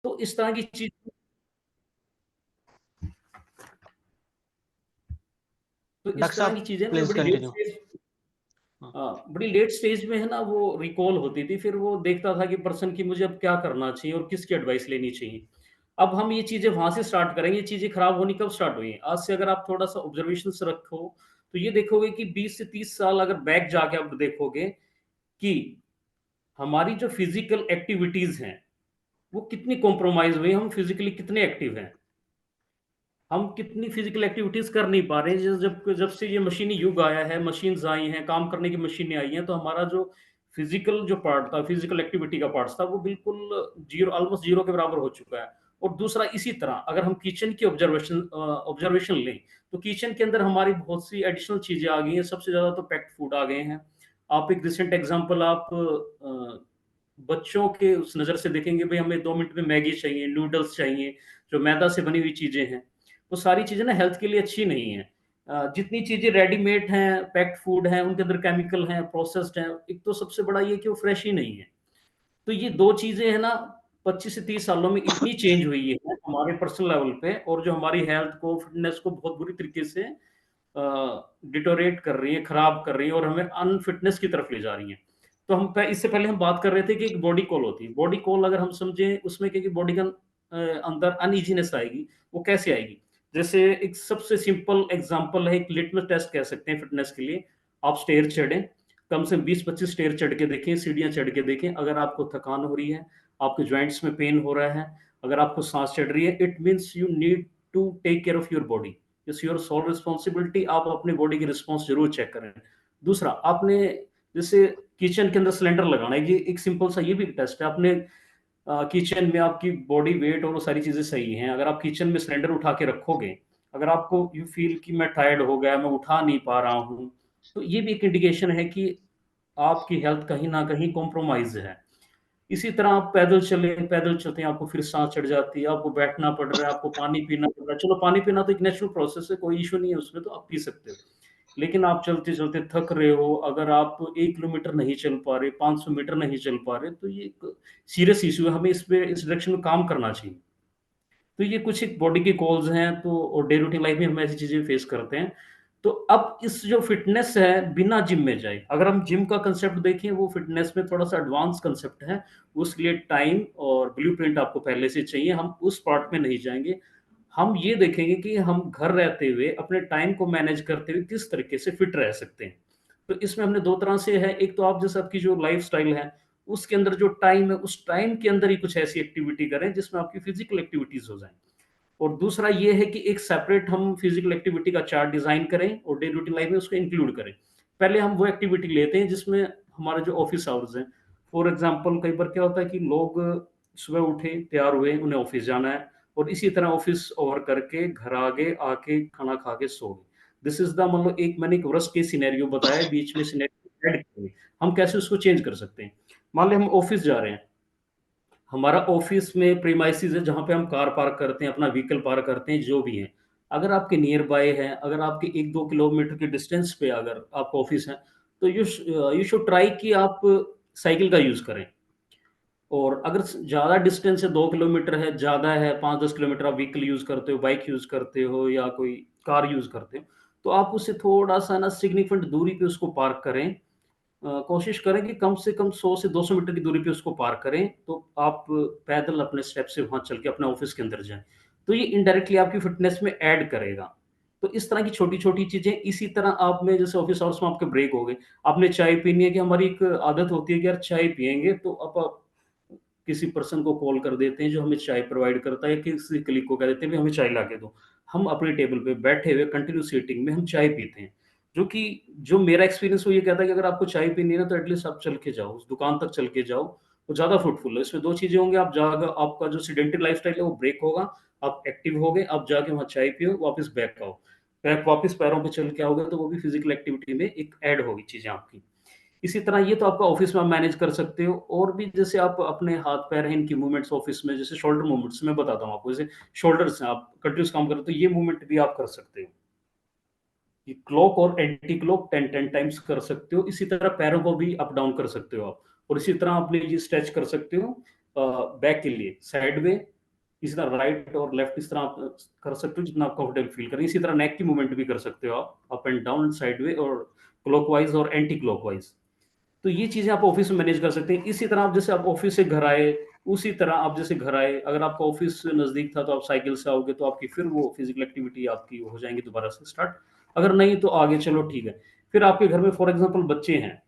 तो इस तरह की चीज, तो इस डॉक्टर तरह की साहब चीजें तो प्लीज बड़ी लेट कंटिन्यू। स्टेज, हाँ बड़ी लेट स्टेज में है ना वो रिकॉल होती थी, फिर वो देखता था कि पर्सन की मुझे अब क्या करना चाहिए और किसकी एडवाइस लेनी चाहिए। अब हम ये चीजें वहां से स्टार्ट करेंगे। ये चीजें खराब होनी कब स्टार्ट हुई हैं? आज से अगर आप थोड़ा सा ऑब्जर्वेशन रखो तो ये देखोगे कि 20 से 30 साल अगर बैक जाके आप देखोगे कि हमारी जो फिजिकल एक्टिविटीज हैं वो कितनी कॉम्प्रोमाइज हुई, हम फिजिकली कितने एक्टिव हैं, हम कितनी फिजिकल एक्टिविटीज कर नहीं पा रहे हैं। जब जब से ये मशीनी युग आया है, मशीन्स आई हैं, काम करने की मशीनें आई हैं, तो हमारा जो फिजिकल जो पार्ट था, फिजिकल एक्टिविटी का पार्ट था, वो बिल्कुल जीरो, ऑलमोस्ट जीरो के बराबर हो चुका है। और दूसरा, इसी तरह अगर हम किचन की ऑब्जर्वेशन लें, तो किचन के अंदर हमारी बहुत सी एडिशनल चीजें आ गई हैं। सबसे ज्यादा तो पैक्ड फूड आ गए हैं। आप एक रिसेंट एग्जांपल आप बच्चों के उस नज़र से देखेंगे, भाई हमें 2 मिनट में मैगी चाहिए, नूडल्स चाहिए, जो मैदा से बनी हुई चीज़ें हैं, वो सारी चीज़ें ना हेल्थ के लिए अच्छी नहीं है। जितनी चीज़ें रेडीमेड हैं, पैक्ड फूड हैं, उनके अंदर केमिकल हैं, प्रोसेस्ड हैं। एक तो सबसे बड़ा ये कि वो फ्रेश ही नहीं है। तो ये दो चीज़ें हैं ना, 25 से 30 सालों में इतनी चेंज हुई है हमारे पर्सनल लेवल पे, और जो हमारी हेल्थ को, फिटनेस को बहुत बुरी तरीके से डिटोरेट कर रही है, खराब कर रही है, और हमें अनफिटनेस की तरफ ले जा रही हैं। तो इससे पहले हम बात कर रहे थे कि एक बॉडी कॉल होती है। बॉडी कॉल अगर हम समझें, उसमें क्या कि बॉडी का अंदर अनईजीनेस आएगी। वो कैसे आएगी? जैसे एक सबसे सिंपल एग्जांपल है, एक लिटमस टेस्ट कह सकते हैं फिटनेस के लिए। आप स्टेयर चढ़ें, कम से कम 20-25 स्टेयर चढ़ के देखें, सीढ़ियां चढ़ के देखें। अगर आपको थकान हो रही है, आपके जॉइंट्स में पेन हो रहा है, अगर आपको सांस चढ़ रही है, it means you need to take care of your body. It's your sole responsibility. आप अपने बॉडी की रिस्पॉन्स जरूर चेक करें। दूसरा, आपने जैसे किचन के अंदर सिलेंडर लगाना है, ये एक सिंपल सा ये भी टेस्ट है। आपने किचन में आपकी बॉडी वेट और वो सारी चीजें सही हैं, अगर आप किचन में सिलेंडर उठा के रखोगे, अगर आपको यू फील कि मैं टायर्ड हो गया, मैं उठा नहीं पा रहा हूँ, तो ये भी एक इंडिकेशन है कि आपकी हेल्थ कहीं ना कहीं कॉम्प्रोमाइज है। इसी तरह आप पैदल चले, पैदल चलते हैं, आपको फिर सांस चढ़ जाती है, आपको बैठना पड़ रहा है, आपको पानी पीना पड़ रहा है। चलो, पानी पीना तो एक नेचुरल प्रोसेस है, कोई इशू नहीं है उसमें, तो आप पी सकते हो। लेकिन आप चलते चलते थक रहे हो, अगर आप 1 किलोमीटर नहीं चल पा रहे, 500 मीटर नहीं चल पा रहे, तो ये एक सीरियस इशू है। हमें इस पे, इस डायरेक्शन में काम करना चाहिए। तो ये कुछ एक बॉडी की कॉल्स हैं। तो और डे रूटीन लाइफ में हम ऐसी चीजें फेस करते हैं। तो अब इस जो फिटनेस है, बिना जिम में जाए, अगर हम जिम का कंसेप्ट देखें, वो फिटनेस में थोड़ा सा एडवांस कंसेप्ट है। उसके लिए टाइम और ब्लूप्रिंट आपको पहले से चाहिए, हम उस पार्ट में नहीं जाएंगे। हम ये देखेंगे कि हम घर रहते हुए अपने टाइम को मैनेज करते हुए किस तरीके से फिट रह सकते हैं। तो इसमें हमने दो तरह से है। एक तो आप जैसे आपकी जो लाइफ स्टाइल है, उसके अंदर जो टाइम है, उस टाइम के अंदर ही कुछ ऐसी एक्टिविटी करें जिसमें आपकी फिजिकल एक्टिविटीज हो जाएं। और दूसरा ये है कि एक सेपरेट हम फिजिकल एक्टिविटी का चार्ट डिजाइन करें और डे रूटीन लाइफ में उसको इंक्लूड करें। पहले हम वो एक्टिविटी लेते हैं जिसमें हमारे जो ऑफिस आवर्स हैं। फॉर एग्जांपल, कई बार क्या होता है कि लोग सुबह उठे, तैयार हुए, उन्हें ऑफिस जाना है, और इसी तरह ऑफिस ओवर करके घर आगे आके खाना खा के सो गए। दिस इज द, मतलब एक मैंने एक वर्स्ट केस सिनेरियो बताया है, बीच में सिनेरियो ऐड करें। हम कैसे उसको चेंज कर सकते हैं? मान लें हम ऑफिस जा रहे हैं, हमारा ऑफिस में प्रीमाइसेस है जहाँ पे हम कार पार्क करते हैं, अपना व्हीकल पार्क करते हैं, जो भी है। अगर आपके नियर बाय है, अगर आपके 1-2 किलोमीटर के डिस्टेंस पे अगर आपका ऑफिस है, तो यू शुड ट्राई कि आप साइकिल का यूज़ करें। और अगर ज़्यादा डिस्टेंस है, 2 किलोमीटर है, ज़्यादा है, 5-10 किलोमीटर, आप व्हीकल यूज़ करते हो, बाइक यूज़ करते हो, या कोई कार यूज़ करते हो, तो आप उससे थोड़ा सा ना सिग्निफिकेंट दूरी पे उसको पार्क करें। कोशिश करें कि कम से कम 100 से 200 मीटर की दूरी पे उसको पार करें, तो आप पैदल अपने स्टेप से वहाँ चल के अपने ऑफ़िस के अंदर जाएँ। तो ये इनडायरेक्टली आपकी फ़िटनेस में ऐड करेगा। तो इस तरह की छोटी-छोटी चीज़ें, इसी तरह आप में जैसे ऑफ़िस आवर्स में आपके ब्रेक हो गए, आपने चाय पीनी है, कि हमारी एक आदत होती है कि यार चाय पिएँगे, तो आप किसी पर्सन को कॉल कर देते हैं जो हमें चाय प्रोवाइड करता है, या किसी कलीग को कह देते हैं, "भई हमें चाय ला के दो।" हम अपने टेबल पे बैठे हुए कंटिन्यू सीटिंग में हम चाय पीते हैं। जो कि, जो मेरा एक्सपीरियंस वो ये कहता है कि अगर आपको चाय पीनी है ना, तो एटलीस्ट आप चल के जाओ, उस दुकान तक चल के जाओ, वो ज़्यादा फ्रूटफुल है। इसमें 2 चीज़ें होंगी, आप जाकर आपका जो सेडेंटरी लाइफ़स्टाइल है वो ब्रेक होगा, आप एक्टिव होगे, आप जाके वहाँ चाय पियो, वापस बैक आओ। बैक वापस पैरों पे चल के आओगे, तो वो भी फिज़िकल एक्टिविटी में एक ऐड होगी चीज़ें आपकी। इसी तरह ये तो आपका ऑफ़िस में आप मैनेज कर सकते हो, और भी जैसे आप अपने हाथ-पैर हैं, इनकी मूवमेंट्स ऑफ़िस में, जैसे शोल्डर मूवमेंट्स मैं बताता हूँ आपको। जैसे शोल्डर्स हैं, आप कंटीन्यूअस काम कर रहे हो, तो ये मूवमेंट भी आप कर सकते हो। ये क्लॉक और एंटी क्लॉक 10-10 टाइम्स कर सकते हो। इसी तरह पैरों को भी अप डाउन कर सकते हो आप, और इसी तरह आप लीजिए स्ट्रेच कर सकते हो। बैक के लिए साइड वे, इसी तरह राइट और लेफ्ट इस तरह आप कर सकते हो जितना आप कंफर्टेबल फील करें। इसी तरह नेक की मूवमेंट भी कर सकते हो आप, up and down, side way और क्लॉकवाइज और एंटी क्लॉकवाइज। तो ये चीज़ें आप ऑफिस में मैनेज कर सकते हैं। इसी तरह आप जैसे आप ऑफिस से घर आए, उसी तरह आप जैसे घर आए, अगर आपका ऑफिस नज़दीक था तो आप साइकिल से आओगे तो आपकी फिर वो फिजिकल एक्टिविटी आपकी हो जाएंगी दोबारा से स्टार्ट। अगर नहीं तो आगे चलो ठीक है। फिर आपके घर में फॉर एग्जांपल बच्चे हैं,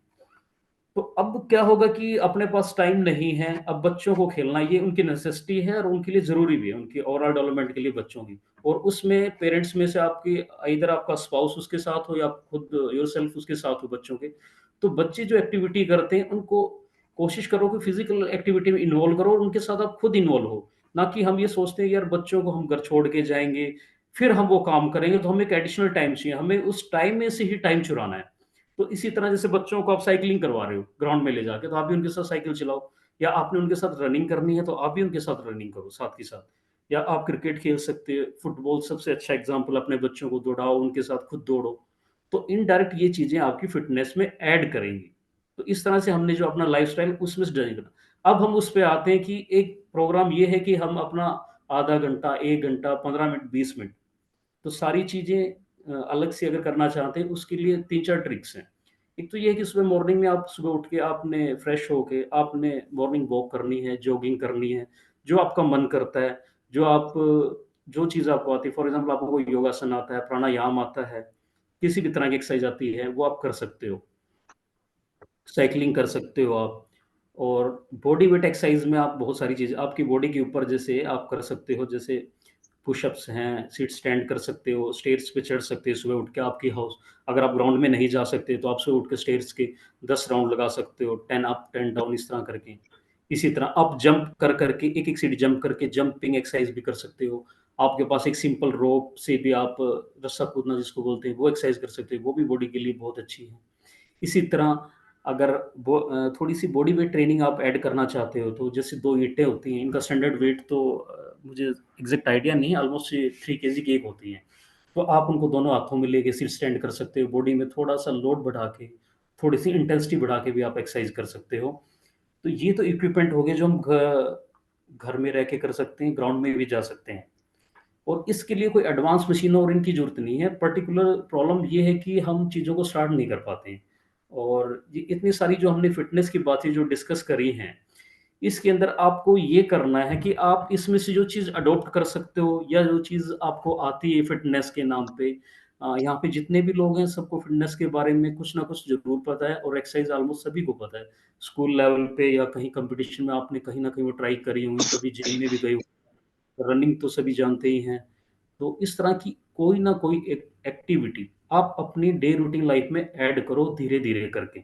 तो अब क्या होगा कि अपने पास टाइम नहीं है, अब बच्चों को खेलना ये उनकी नेसेसिटी है और उनके लिए ज़रूरी भी है, उनकी ओवरऑल डेवलपमेंट के लिए बच्चों की। और उसमें पेरेंट्स में से आपकी इधर आपका स्पाउस उसके साथ हो या आप खुद योरसेल्फ उसके साथ हो बच्चों के। तो बच्चे जो एक्टिविटी करते हैं उनको कोशिश करो कि फिज़िकल एक्टिविटी में इन्वॉल्व करो और उनके साथ आप खुद इन्वॉल्व हो। ना कि हम ये सोचते हैं यार बच्चों को हम घर छोड़ के जाएँगे, फिर हम वो काम करेंगे तो हमें एक एडिशनल टाइम चाहिए, हमें उस टाइम में से ही टाइम चुराना है। तो इसी तरह जैसे बच्चों को आप साइक्लिंग करवा रहे हो ग्राउंड में ले जाके, तो आप भी उनके साथ साइकिल चलाओ, या आपने उनके साथ रनिंग करनी है तो आप भी उनके साथ रनिंग करो साथ के साथ। या आप क्रिकेट खेल सकते हो, फुटबॉल सबसे अच्छा एग्जाम्पल, अपने बच्चों को दौड़ाओ, उनके साथ खुद दौड़ो। तो इनडायरेक्ट ये चीजें आपकी फिटनेस में ऐड करेंगी। तो इस तरह से हमने जो अपना लाइफस्टाइल उसमें से डिजाइन करना। अब हम उस पे आते हैं कि एक प्रोग्राम ये है कि हम अपना आधा घंटा, 1 घंटा, 15 मिनट, 20 मिनट, तो सारी चीज़ें अलग से अगर करना चाहते हैं उसके लिए 3-4 ट्रिक्स हैं। एक तो ये है कि सुबह मॉर्निंग में आप सुबह उठ के आपने फ्रेश होके आपने मॉर्निंग वॉक करनी है, जॉगिंग करनी है, जो आपका मन करता है, जो आप जो चीज़ आपको आती है, फॉर एग्ज़ाम्पल आपको कोई योगासन आता है, प्राणायाम आता है, किसी भी तरह की एक्सरसाइज आती है, वो आप कर सकते हो। साइक्लिंग कर सकते हो आप। और बॉडी वेट एक्सरसाइज में आप बहुत सारी चीज़ें आपकी बॉडी के ऊपर जैसे आप कर सकते हो, जैसे पुशअप्स हैं, सीट स्टैंड कर सकते हो, स्टेयर्स पे चढ़ सकते हो सुबह उठ के आपकी हाउस। अगर आप ग्राउंड में नहीं जा सकते तो आप सुबह उठ के स्टेयर्स के 10 राउंड लगा सकते हो, 10 अप 10 डाउन इस तरह करके। इसी तरह अप जंप कर करके एक-एक सीढ़ी जंप करके जंपिंग एक्सरसाइज भी कर सकते हो। आपके पास एक सिंपल रोप से भी आप रस्सा कूदना जिसको बोलते हैं वो एक्सरसाइज कर सकते हो, वो भी बॉडी के लिए बहुत अच्छी है। इसी तरह अगर थोड़ी-सी बॉडी वेट ट्रेनिंग आप ऐड करना चाहते हो, तो जैसे 2 ईंटें होती हैं, इनका स्टैंडर्ड वेट तो मुझे एग्ज़ैक्ट आइडिया नहीं है, ऑलमोस्ट ये 3 केजी की एक होती हैं। तो आप उनको दोनों हाथों में लेके सिर स्टैंड कर सकते हो, बॉडी में थोड़ा-सा लोड बढ़ा के, थोड़ी-सी इंटेंसिटी बढ़ा के भी आप एक्सरसाइज कर सकते हो। तो ये तो इक्विपमेंट हो गए जो हम घर में रह के कर सकते हैं, ग्राउंड में भी जा सकते हैं। और इसके लिए कोई एडवांस मशीन और इनकी ज़रूरत नहीं है। पर्टिकुलर प्रॉब्लम ये है कि हम चीज़ों को स्टार्ट नहीं कर पाते हैं। और ये इतनी सारी जो हमने फ़िटनेस की बातें जो डिस्कस करी हैं, इसके अंदर आपको ये करना है कि आप इसमें से जो चीज़ अडॉप्ट कर सकते हो या जो चीज़ आपको आती है फ़िटनेस के नाम पे, यहाँ पे जितने भी लोग हैं सबको फ़िटनेस के बारे में कुछ ना कुछ ज़रूर पता है और एक्सरसाइज़ ऑलमोस्ट सभी को पता है। स्कूल लेवल पे या कहीं कॉम्पिटिशन में आपने कहीं न कहीं वो ट्राई करी होंगी, कभी जिम में भी गए हो, रनिंग तो सभी जानते ही हैं। तो इस तरह की कोई ना कोई एक एक्टिविटी आप अपनी डे रूटीन लाइफ में ऐड करो धीरे-धीरे करके।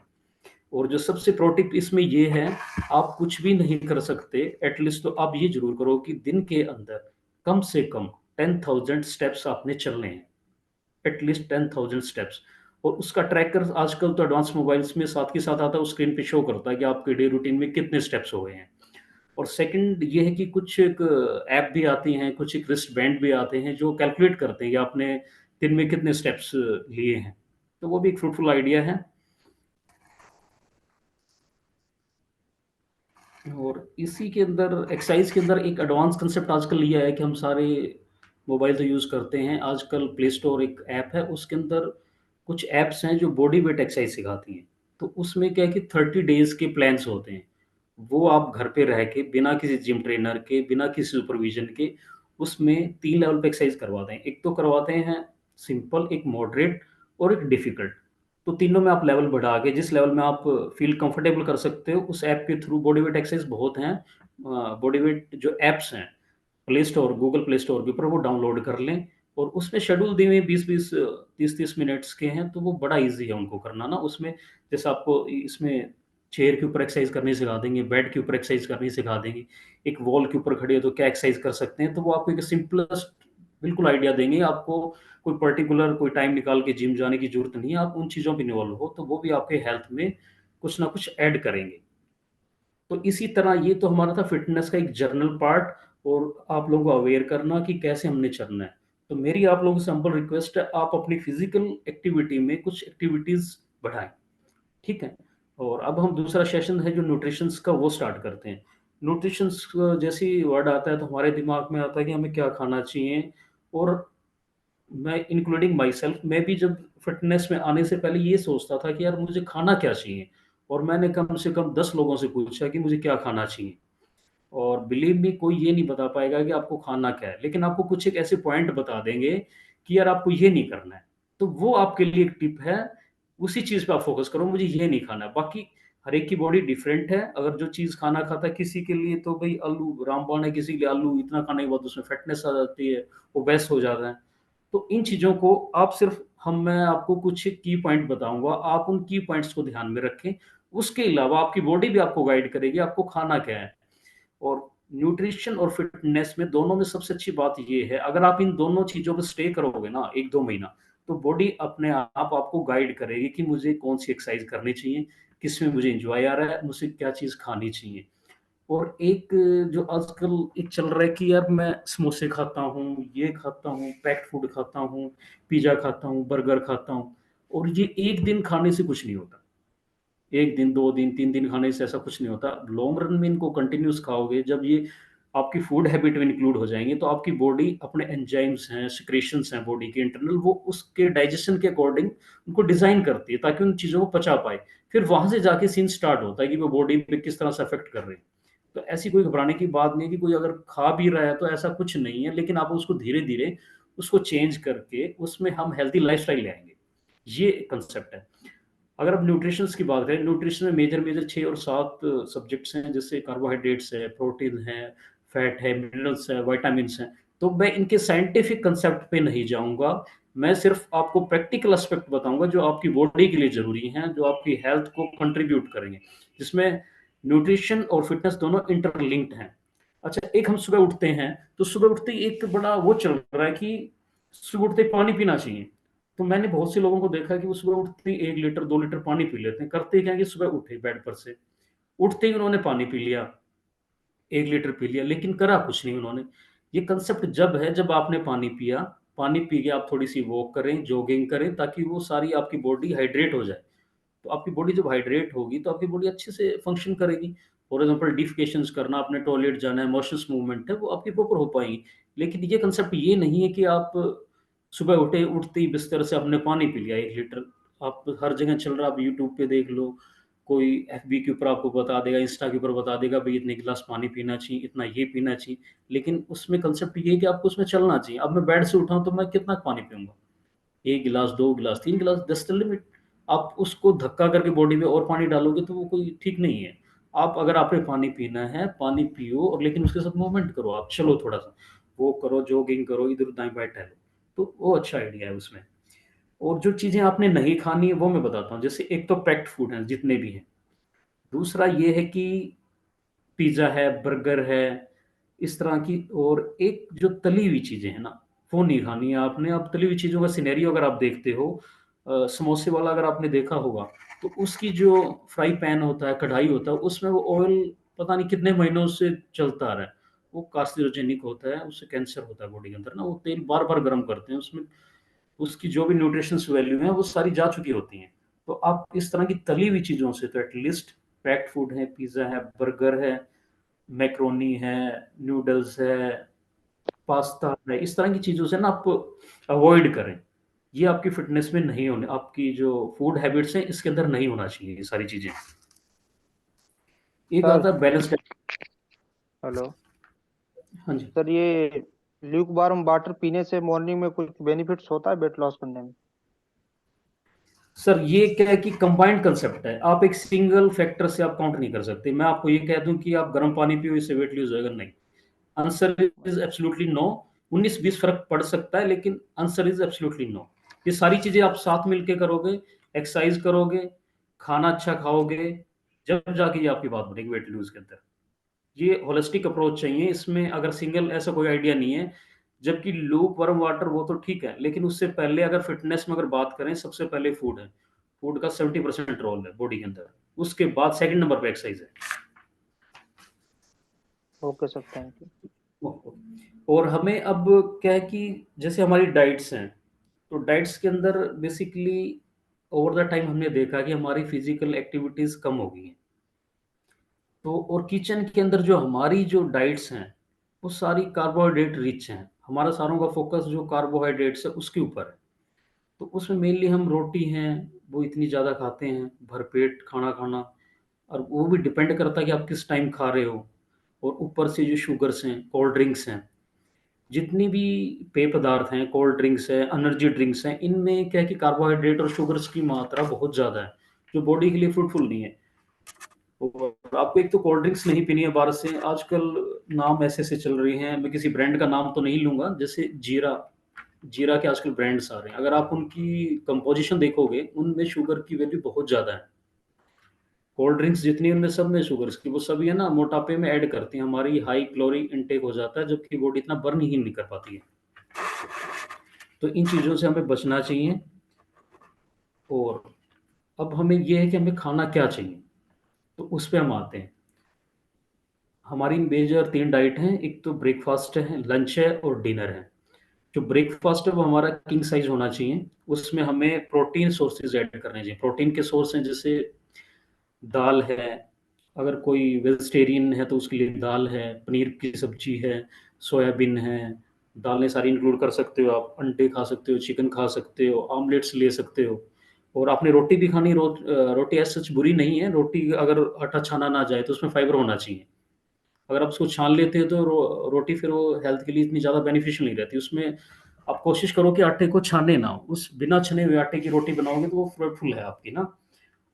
और जो सबसे प्रो टिप इसमें ये है, आप कुछ भी नहीं कर सकते, एटलीस्ट तो आप ये ज़रूर करो कि दिन के अंदर कम से कम 10,000 स्टेप्स आपने चलने हैं। At least 10,000 steps. और उसका ट्रैकर आजकल तो एडवांस मोबाइल्स में साथ के साथ आता है, वो स्क्रीन पे शो करता है कि आपके डे रूटीन में कितने स्टेप्स हो गए हैं। और सेकंड ये है कि कुछ एक ऐप भी आती हैं, कुछ एक रिस्ट बैंड भी आते हैं जो कैलकुलेट करते हैं कि आपने दिन में कितने स्टेप्स लिए हैं। तो वो भी एक फ्रूटफुल आइडिया है। और इसी के अंदर एक्सरसाइज के अंदर एक एडवांस कंसेप्ट आजकल ये है कि हम सारे मोबाइल तो यूज़ करते हैं। आजकल प्ले स्टोर एक ऐप है, उसके अंदर कुछ ऐप्स हैं जो बॉडी वेट एक्सरसाइज सिखाती हैं। तो उसमें क्या है कि 30 डेज़ के प्लान्स होते हैं। वो आप घर पे रह के बिना किसी जिम ट्रेनर के, बिना किसी सुपरविज़न के उसमें 3 लेवल पे एक्सरसाइज करवाते हैं। एक तो करवाते हैं सिंपल, एक मॉडरेट और एक डिफ़िकल्ट। तो तीनों में आप लेवल बढ़ा के जिस लेवल में आप फ़ील कंफर्टेबल कर सकते हो, उस ऐप के थ्रू बॉडी वेट एक्सरसाइज बहुत हैं। बॉडी वेट जो ऐप्स हैं, play store, Google play store के ऊपर वो डाउनलोड कर लें। और उसमें शेड्यूल दिए हुए हैं 20-20 30-30 मिनट्स के हैं, तो वो बड़ा ईज़ी है उनको करना ना। उसमें जैसे आपको इसमें चेयर के ऊपर एक्सरसाइज करनी सिखा देंगे, बेड के ऊपर एक्सरसाइज करनी सिखा देंगे, एक वॉल के ऊपर खड़े हो तो क्या एक्सरसाइज कर सकते हैं, तो वो आपको एक सिंपलेस्ट बिल्कुल आइडिया देंगे। आपको कोई पर्टिकुलर कोई टाइम निकाल के जिम जाने की ज़रूरत नहीं है, आप उन चीज़ों में इन्वॉल्व हो, तो वो भी आपके हेल्थ में कुछ ना कुछ ऐड करेंगे। तो इसी तरह ये तो हमारा था फ़िटनेस का एक जर्नल पार्ट, और आप लोगों को अवेयर करना कि कैसे हमने चलना है। तो मेरी आप लोगों से हम्बल रिक्वेस्ट है, आप अपनी फ़िज़िकल एक्टिविटी में कुछ एक्टिविटीज़ बढ़ाएँ, ठीक है? और अब हम दूसरा सेशन है जो न्यूट्रिशंस का, वो स्टार्ट करते हैं। न्यूट्रिशन जैसे ही वर्ड आता है तो हमारे दिमाग में आता है कि हमें क्या खाना चाहिए। और मैं इंक्लूडिंग माई सेल्फ, मैं भी जब फिटनेस में आने से पहले ये सोचता था कि यार मुझे खाना क्या चाहिए। और मैंने कम से कम 10 लोगों से पूछा कि मुझे क्या खाना चाहिए। और बिलीव मी, कोई ये नहीं बता पाएगा कि आपको खाना क्या है, लेकिन आपको कुछ एक ऐसे पॉइंट बता देंगे कि यार आपको ये नहीं करना है। तो वो आपके लिए एक टिप है, उसी चीज़ पे आप फ़ोकस करो, मुझे ये नहीं खाना है। बाकी हर एक की बॉडी डिफरेंट है, अगर जो चीज़ खाना खाता है किसी के लिए तो भई आलू रामबाण है, किसी के लिए आलू इतना खाने के बाद उसमें फैटनेस आ जाती है, ओबेस हो जाता है। तो इन चीज़ों को आप सिर्फ़ हम मैं आपको कुछ की पॉइंट बताऊँगा, आप उन की पॉइंट्स को ध्यान में रखें। उसके अलावा आपकी बॉडी भी आपको गाइड करेगी, आपको खाना क्या है। और न्यूट्रिशन और फिटनेस में दोनों में सबसे अच्छी बात ये है, अगर आप इन दोनों चीज़ों पे स्टे करोगे ना 1-2 महीना, तो बॉडी अपने आप आपको गाइड करेगी कि मुझे कौन-सी एक्सरसाइज़ करनी चाहिए, किसमें मुझे एन्जॉय आ रहा है, मुझे क्या चीज़ खानी चाहिए। और एक जो आजकल एक चल रहा है कि यार मैं समोसे खाता हूँ, ये खाता हूँ, पैक्ड फूड खाता हूँ, पिज़्ज़ा खाता हूँ, बर्गर खाता हूँ, और ये एक दिन खाने से कुछ नहीं होता। 1 दिन, 2 दिन, 3 दिन खाने से ऐसा कुछ नहीं होता। लॉन्ग रन में इनको कंटिन्यूअस खाओगे, जब ये आपकी फूड हैबिट में इंक्लूड हो जाएँगे, तो आपकी बॉडी अपने एंजाइम्स हैं, सिक्रेशंस हैं बॉडी के इंटरनल, वो उसके डाइजेशन के अकॉर्डिंग उनको डिज़ाइन करती है ताकि उन चीज़ों को पचा पाए। फिर वहाँ से जाके सीन स्टार्ट होता है कि वो बॉडी पे किस तरह से अफ़ेक्ट कर रहे हैं। तो ऐसी कोई घबराने की बात नहीं है कि कोई अगर खा भी रहा है तो ऐसा कुछ नहीं है, लेकिन आप उसको धीरे-धीरे उसको चेंज करके उसमें हम हेल्थी लाइफ़स्टाइल ले आएँगे। ये कांसेप्ट है। अगर आप न्यूट्रिशंस की बात करें, न्यूट्रिशन में मेजर 6 और 7 सब्जेक्ट्स हैं, जैसे कार्बोहाइड्रेट्स है, प्रोटीन है, फैट है, मिनरल्स है, विटामिन्स हैं। तो मैं इनके साइंटिफिक कांसेप्ट पे नहीं जाऊँगा, मैं सिर्फ़ आपको प्रैक्टिकल एस्पेक्ट बताऊँगा जो आपकी बॉडी के लिए ज़रूरी हैं, जो आपकी हेल्थ को कंट्रीब्यूट करेंगे, जिसमें न्यूट्रिशन और फिटनेस दोनों इंटरलिंक्ड हैं। अच्छा, एक हम सुबह उठते हैं, तो सुबह उठते ही एक बड़ा वो चल रहा है कि सुबह उठते ही पानी पीना चाहिए। तो मैंने बहुत से लोगों को देखा कि वो सुबह उठते ही 1 लीटर, 2 लीटर पानी पी लेते हैं। करते क्या है कि सुबह उठे बेड पर से, उठते ही उन्होंने पानी पी लिया, 1 लीटर पी लिया, लेकिन करा कुछ नहीं उन्होंने। ये कांसेप्ट जब है जब आपने पानी पिया, पानी पी के आप थोड़ी-सी वॉक करें, जॉगिंग करें, ताकि वो सारी आपकी बॉडी हाइड्रेट हो जाए। तो आपकी बॉडी जब हाइड्रेट होगी तो आपकी बॉडी अच्छे से फंक्शन करेगी। फॉर एग्ज़ाम्पल डिफेकेशंस करना, आपने टॉयलेट जाना है, मोशंस मूवमेंट है, वो आपकी प्रॉपर हो पाएँगी। लेकिन ये कांसेप्ट ये नहीं है कि आप सुबह उठे, उठते ही बिस्तर से आपने पानी पी लिया 1 लीटर। आप हर जगह चल रहा है, आप यूट्यूब पे देख लो, कोई एफबी के ऊपर आपको बता देगा, इंस्टा के ऊपर बता देगा भई इतने गिलास पानी पीना चाहिए, इतना ये पीना चाहिए। लेकिन उसमें कांसेप्ट ये है कि आपको उसमें चलना चाहिए। अब मैं बेड से उठा हूँ तो मैं कितना पानी पीऊँगा? 1 गिलास, 2 गिलास, 3 गिलास, दैट्स द लिमिट। आप उसको धक्का करके बॉडी में और पानी डालोगे तो वो कोई ठीक नहीं है। आप अगर आपने पानी पीना है, पानी पियो, और लेकिन उसके साथ मूवमेंट करो, आप चलो थोड़ा-सा, वॉक करो, जॉगिंग करो, इधर दाएँ-बाएँ टहलो, तो वो अच्छा आइडिया है उसमें। और जो चीज़ें आपने नहीं खानी है वो मैं बताता हूँ, जैसे एक तो पैक्ड फूड हैं जितने भी हैं। दूसरा ये है कि पिज़्ज़ा है, बर्गर है, इस तरह की, और एक जो तली हुई चीज़ें हैं ना, वो नहीं खानी है आपने। अब तली हुई चीज़ों का सिनेरियो अगर आप देखते हो, समोसे वाला अगर आपने देखा होगा, तो उसकी जो फ्राई पैन होता है, कढ़ाई होता है, उसमें वो ऑयल पता नहीं कितने महीनों से चलता आ रहा है। वो कार्सिनोजेनिक होता है, उससे कैंसर होता है बॉडी के अंदर ना, वो तेल बार-बार गरम करते हैं, उसमें उसकी जो भी न्यूट्रिशंस वैल्यू है, वो सारी जा चुकी होती हैं। तो आप इस तरह की तली हुई चीज़ों से तो एटलीस्ट पैक्ड फूड है, पिज़्ज़ा है, बर्गर है, मैकरोनी है, नूडल्स है, पास्ता है, इस तरह की चीज़ों से ना आप अवॉइड करें। ये आपकी फ़िटनेस में नहीं होने, आपकी जो फूड हैबिट्स हैं, इसके अंदर नहीं होना चाहिए ये सारी चीज़ें। एक सर। आता है बैलेंस डाइट। हेलो। हाँ जी। सर, ये ल्यूक वार्म वाटर पीने से मॉर्निंग में कुछ बेनिफिट्स होता है वेट लॉस करने में? सर ये क्या है कि कंबाइंड कांसेप्ट है। आप एक सिंगल फैक्टर से आप काउंट नहीं कर सकते। मैं आपको ये कह दूँ कि आप गर्म पानी पियो, इससे वेट लूज़ होएगा, नहीं। Answer is absolutely no. 19-20 फ़र्क पड़ सकता है, लेकिन आंसर इज़ एब्सोल्यूटली नो। ये सारी चीज़ें आप साथ मिलके करोगे, एक्सरसाइज़ करोगे, खाना अच्छा खाओगे, जब जाके ये आपकी बात बनेगी वेट लूज़ के अंदर। ये होलिस्टिक अप्रोच चाहिए, इसमें अगर सिंगल ऐसा कोई आइडिया नहीं है। जबकि लूप वार्म वाटर वो तो ठीक है, लेकिन उससे पहले अगर फिटनेस में अगर बात करें, सबसे पहले फूड है। फूड का 70% रोल है बॉडी के अंदर। उसके बाद सेकंड नंबर पे एक्सरसाइज़ है। Okay sir, thank you. और हमें अब क्या है कि जैसे हमारी डाइट्स हैं, तो डाइट्स के अंदर बेसिकली ओवर द टाइम हमने देखा कि हमारी फिजिकल एक्टिविटीज़ कम हो गई हैं। तो और किचन के अंदर जो हमारी जो डाइट्स हैं, वो सारी कार्बोहाइड्रेट रिच हैं। हमारा सारों का फ़ोकस जो कार्बोहाइड्रेट्स है उसके ऊपर है। तो उसमें मेनली हम रोटी हैं, वो इतनी ज़्यादा खाते हैं, भरपेट खाना खाना, और वो भी डिपेंड करता है कि आप किस टाइम खा रहे हो। और ऊपर से जो शुगर्स हैं, कोल्ड ड्रिंक्स हैं, जितनी भी पेय पदार्थ हैं, कोल्ड ड्रिंक्स है, एनर्जी ड्रिंक्स हैं, इनमें क्या है कि कार्बोहाइड्रेट और शुगर्स की मात्रा बहुत ज़्यादा है, जो बॉडी के लिए फ्रूटफुल नहीं है। और आपको एक तो कोल्ड ड्रिंक्स नहीं पीनी है बाहर से। आजकल नाम ऐसे-ऐसे चल रही हैं, मैं किसी ब्रांड का नाम तो नहीं लूँगा, जैसे जीरा, जीरा के आजकल ब्रांड्स आ रहे हैं। अगर आप उनकी कंपोज़िशन देखोगे, उनमें शुगर की वैल्यू बहुत ज़्यादा है। कोल्ड ड्रिंक्स जितनी उनमें सब में शुगर्स की, वो सभी है ना मोटापे में ऐड करती हैं, हमारी हाई कैलोरी इनटेक हो जाता है, जबकि बॉडी इतना बर्न ही नहीं कर पाती है। तो इन चीज़ों से हमें बचना चाहिए। और अब हमें ये है कि हमें खाना क्या चाहिए, तो उस पे हम आते हैं। हमारी मेजर 3 डाइट हैं, एक तो ब्रेकफ़ास्ट है, लंच है और डिनर है। जो ब्रेकफ़ास्ट है वो हमारा किंग साइज़ होना चाहिए, उसमें हमें प्रोटीन सोर्सेज़ ऐड करने चाहिए। प्रोटीन के सोर्स हैं जैसे दाल है, अगर कोई वेजिटेरियन है तो उसके लिए दाल है, पनीर की सब्ज़ी है, सोयाबीन है, दालें सारी इंक्लूड कर सकते हो आप, अंडे खा सकते हो, चिकन खा सकते हो, ऑमलेट्स ले सकते हो। और आपने रोटी भी खानी, रोटी एज़ सच बुरी नहीं है, रोटी अगर आटा छाना ना जाए तो उसमें फाइबर होना चाहिए। अगर आप उसको छान लेते हो तो रोटी फिर वो हेल्थ के लिए इतनी ज़्यादा बेनिफिशियल नहीं रहती। उसमें आप कोशिश करो कि आटे को छाने ना हो, उस बिना छने हुए आटे की रोटी बनाओगे तो वो फ्रूटफुल है आपकी ना।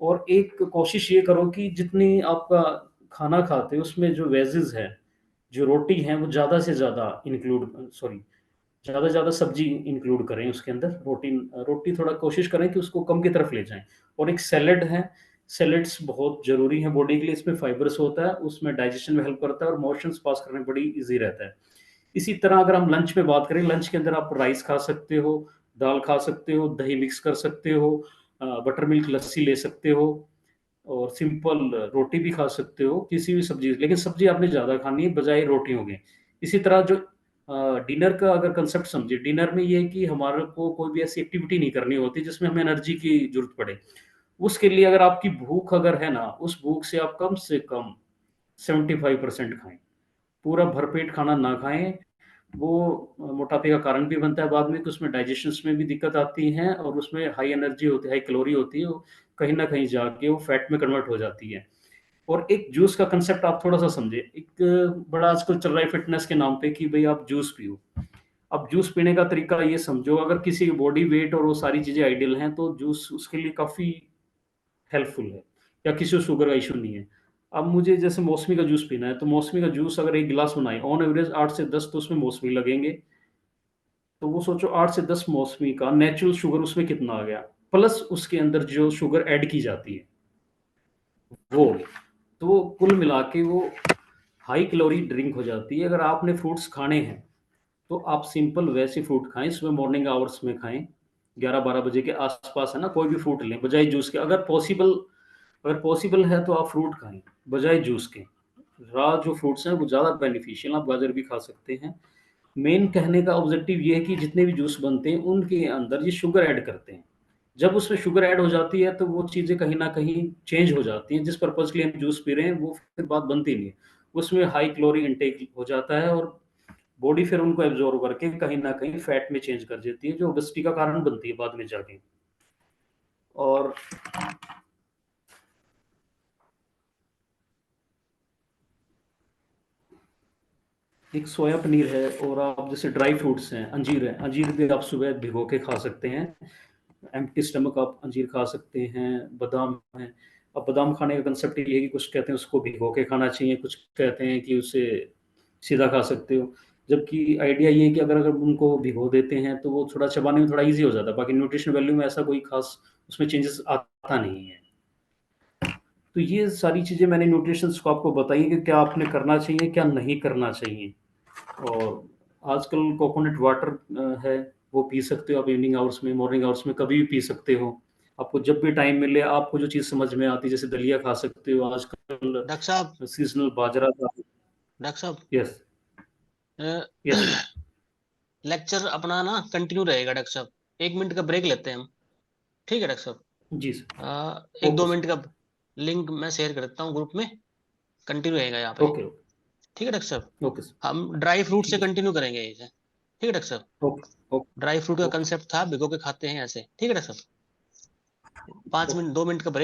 और एक कोशिश ये करो कि जितनी आपका खाना खाते हो उसमें जो वेजेज़ है, जो रोटी है वो ज़्यादा से ज़्यादा इंक्लूड सॉरी ज़्यादा से ज़्यादा सब्ज़ी इंक्लूड करें उसके अंदर। रोटी थोड़ा कोशिश करें कि उसको कम की तरफ ले जाएँ। और एक सैलेड है, सैलेड्स बहुत ज़रूरी हैं बॉडी के लिए, इसमें फाइबर्स होता है, उसमें डाइजेशन में हेल्प करता है और मोशंस पास करने में बड़ी ईज़ी रहता है। इसी तरह अगर हम लंच में बात करें, लंच के अंदर आप राइस खा सकते हो, दाल खा सकते हो, दही मिक्स कर सकते हो, बटर मिल्क लस्सी ले सकते हो और सिंपल रोटी भी खा सकते हो, किसी भी सब्ज़ी, लेकिन सब्ज़ी आपने ज़्यादा खानी है बजाय रोटियों के। इसी तरह जो डिनर का अगर कांसेप्ट समझिए, डिनर में ये है कि हमारे को कोई भी ऐसी एक्टिविटी नहीं करनी होती जिसमें हमें एनर्जी की ज़रूरत पड़े। उसके लिए अगर आपकी भूख अगर है ना, उस भूख से आप कम से कम 75% खाएँ। पूरा भरपेट खाना ना खाएँ, वो मोटापे का कारण भी बनता है बाद में, कि उसमें डाइजेशंस में भी दिक्कत आती है और उसमें हाई एनर्जी होती है, हाई कैलोरी होती है, वो कहीं न कहीं जाके वो फैट में कन्वर्ट हो जाती है। और एक जूस का कांसेप्ट आप थोड़ा-सा समझिए, एक बड़ा आजकल चल रहा है फ़िटनेस के नाम पे कि भई आप जूस पियो। अब जूस पीने का तरीका ये समझो, अगर किसी की बॉडी वेट और वो सारी चीज़ें आइडियल हैं, तो जूस उसके लिए काफ़ी हेल्पफुल है, या किसी को शुगर का इश्यू नहीं है। अब मुझे जैसे मौसमी का जूस पीना है, तो मौसमी का जूस अगर 1 गिलास बनाएँ, ऑन एवरेज 8 से 10 तो उसमें मौसमी लगेंगे। तो वो सोचो 8 से 10 मौसमी का नेचुरल शुगर उसमें कितना आ गया, प्लस उसके अंदर जो शुगर ऐड की जाती है, वो हो गई। तो वो कुल मिला के वो हाई कैलोरी ड्रिंक हो जाती है। अगर आपने फ्रूट्स खाने हैं, तो आप सिंपल वैसे फ्रूट खाएँ, सुबह मॉर्निंग आवर्स में खाएँ, 11-12 बजे के आस-पास है ना, कोई भी फ्रूट लें, बजाय जूस के। अगर पॉसिबल है तो आप फ्रूट खाएँ, बजाय जूस के। रॉ जो फ्रूट्स हैं वो ज़्यादा बेनिफिशियल, आप गाजर भी खा सकते हैं। मेन कहने का ऑब्जेक्टिव ये है कि जितने भी जूस बनते हैं, उनके अंदर ये शुगर ऐड करते हैं। जब उसमें शुगर ऐड हो जाती है, तो वो चीज़ें कहीं न कहीं चेंज हो जाती हैं, जिस पर्पज़ के लिए हम जूस पी रहे हैं, वो फिर बात बनती नहीं है। उसमें हाई कैलोरी इंटेक हो जाता है और बॉडी फिर उनको एब्ज़ॉर्ब करके कहीं न कहीं फैट में चेंज कर देती है, जो ओबेसिटी का कारण बनती है बाद में जाके। और एक सोया पनीर है, और आप जैसे ड्राई फ्रूट्स हैं, अंजीर भी आप सुबह भिगो के खा सकते हैं। एम्प्टी स्टमक आप अंजीर खा सकते हैं, बादाम है। अब बादाम खाने का कांसेप्ट ये है कि कुछ कहते हैं उसको भिगो के खाना चाहिए, कुछ कहते हैं कि उसे सीधा खा सकते हो। जबकि आइडिया ये है कि अगर अगर उनको भिगो देते हैं, तो वो थोड़ा चबाने में थोड़ा ईज़ी हो जाता है। बाकी न्यूट्रिशन वैल्यू में ऐसा कोई ख़ास उसमें चेंजेस आता नहीं है। तो ये सारी चीज़ें मैंने न्यूट्रिशंस को आपको बताई कि क्या आपने करना चाहिए, क्या नहीं करना चाहिए। और आजकल कोकोनट वाटर है, वो पी सकते हो आप इवनिंग आवर्स में, मॉर्निंग आवर्स में कभी भी पी सकते हो। आपको जब भी टाइम मिले, आपको जो चीज़ समझ में आती है, जैसे दलिया खा सकते हो आजकल, डॉक्टर साहब, सीज़नल बाजरा का। डॉक्टर साहब, यस, यस। लेक्चर अपना ना कंटिन्यू रहेगा डॉक्टर साहब। 1 मिनट का ब्रेक लेते हैं हम। ठीक है डॉक्टर साहब। जी सर। एक ओके दो सर। मिनट का लिंक मैं शेयर कर देता हूँ ग्रुप में। कंटिन्यू रहेगा यहाँ पे। ओके, ठीक है डॉक्टर साहब। ओके सर, हम ड्राई फ्रूट से ठीक है, कंटिन्यू करेंगे इसे। ठीक है डॉक्टर साहब। ओके, ओके, ड्राई फ्रूट का ओके, कंसेप्ट था भिगो के खाते हैं ऐसे। ठीक है डॉक्टर साहब। 5 मिनट ओके। 2 मिनट का ब्रेक।